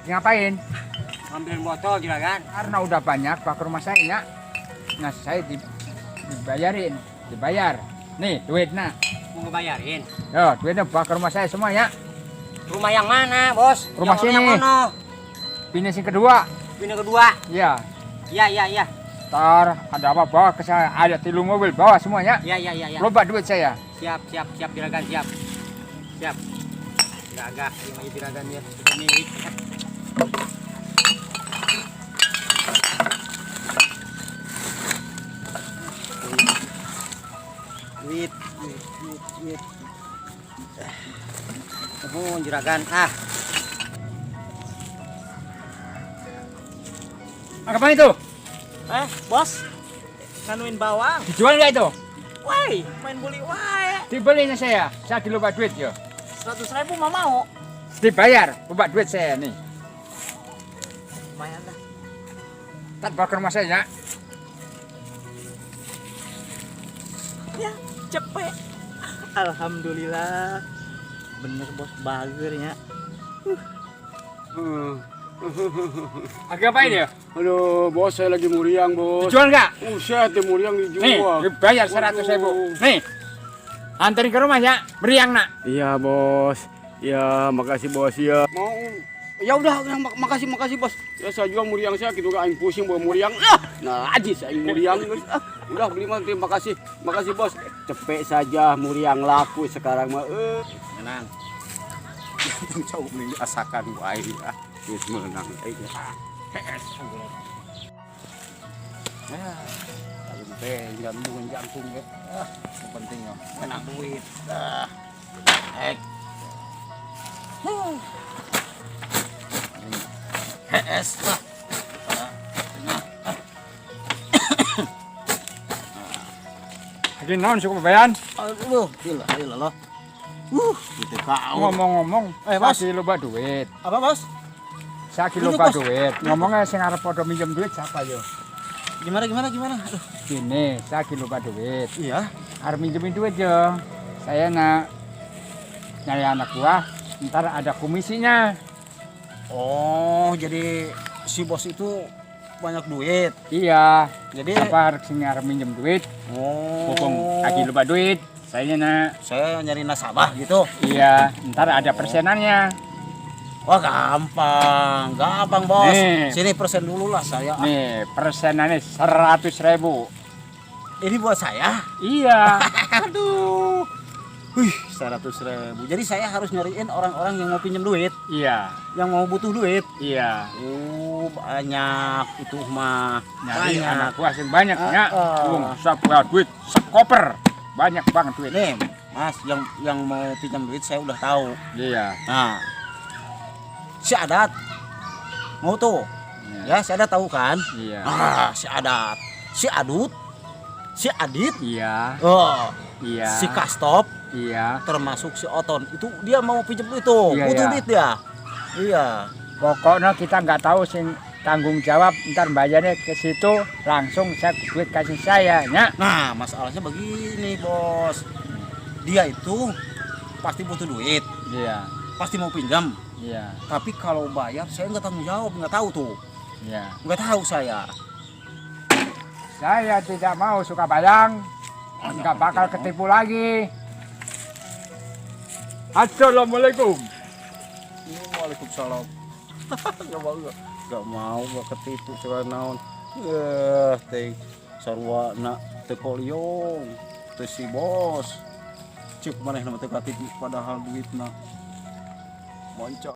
Ngapain? Ambilin botol juragan. Karena udah banyak pak ke rumah saya ya. Nah saya dibayarin, dibayar. Nih duitnya. Mau ngebayarin. Yo duitnya pak ke rumah saya semua ya. Rumah yang mana, Bos? Rumah yang sini. Yang mana? Pindah yang kedua. Pindah kedua. Iya. Iya. Ntar ada apa bawa ke saya. Ada tilu mobil bawa semuanya. Iya. Loba duit saya. Siap juragan, siap. Gagah, terima aja juragan ya. Sudah milik. Duit. Juragan. Apa itu? Bos, nganuin bawang. Dijual nggak itu? Woi, main beli wae. Dibelinya saya lupa duit yo. 100.000 mah mau. Dibayar, lupa duit saya nih. Lumayan dah. Ntar bawa ke rumah saya ya. Ya, cepet. Alhamdulillah. Bener bos, bagernya. Lagi apain ya? Aduh, bos saya lagi muriang, bos. Dijual nggak? Buset, muriang Nih, dijual. dibayar 100.000. Nih, anterin ke rumah ya, meriang nak. Iya, bos. Ya, makasih bos ya. Mau ya udah makasih bos. Ya saya jual muriang saya gitu kan aing pusing bawa muriang. Nah, aji saya muriang. Udah beli mah terima kasih. Makasih bos. Cepet saja muriang laku sekarang mah. Menang. Coba beli asakan wae ya. Wis menang aja. Ya, jantung ya. Pentingnya menang duit. Lagi naon cukup bayan? Aduh, gila loh. Gitu kau. Ngomong-ngomong, Bos. saya lupa duit. Apa bos? Saya Ini, lupa Bos. duit. Ngomongnya saya ngarep podo minjem duit siapa yo? Gimana? Aduh, Gini, saya lupa duit. iya. Harus minjemin duit yo. Saya nak nyari anak buah, ntar ada komisinya. Oh, jadi si bos itu banyak duit. Iya, Jadi apa harus harus minjem duit? Hukum lagi lupa duit. Saya nak. saya nyari nasabah gitu. Iya, ntar ada persenannya. Wah, gampang bos. Nih. Sini persen dulu lah saya. Nih, persenannya 100.000. Ini buat saya. Iya. Aduh. 100.000. Jadi saya harus nyariin orang-orang yang mau pinjam duit, Iya, yang mau butuh duit. iya. Banyak itu mah. Nyari Banyak. anak buah yang banyak ya. Ah. Sebuah duit sekoper. Banyak banget duit. Nih, Mas, yang mau pinjam duit saya udah tahu. Iya. Nah, si Adat mau tuh. Ya, si Adat tahu kan? Iya. Si Adat, si Adut, si Adit, Iya. Iya. si Kastop, Iya. termasuk si Oton. Itu dia mau pinjam duit tuh. Iya, Butuh iya. duit dia. Iya. Pokoknya kita nggak tahu sing tanggung jawab, ntar bayarnya ke situ langsung saya duit kasih saya ya. Nah, masalahnya begini, Bos. Dia itu pasti butuh duit, Iya. pasti mau pinjam. Iya. Tapi kalau bayar saya nggak tanggung jawab, nggak tahu tuh. Iya. Nggak tahu saya. Saya tidak mau suka bayang, nggak bakal ketipu lagi. Assalamualaikum. Waalaikumsalam. Gak mau gak ketipu soal naon. Teh sarua nak teu koliong. Teu si bos. Cuk maneh nama teu katipu padahal duitna. Moncok.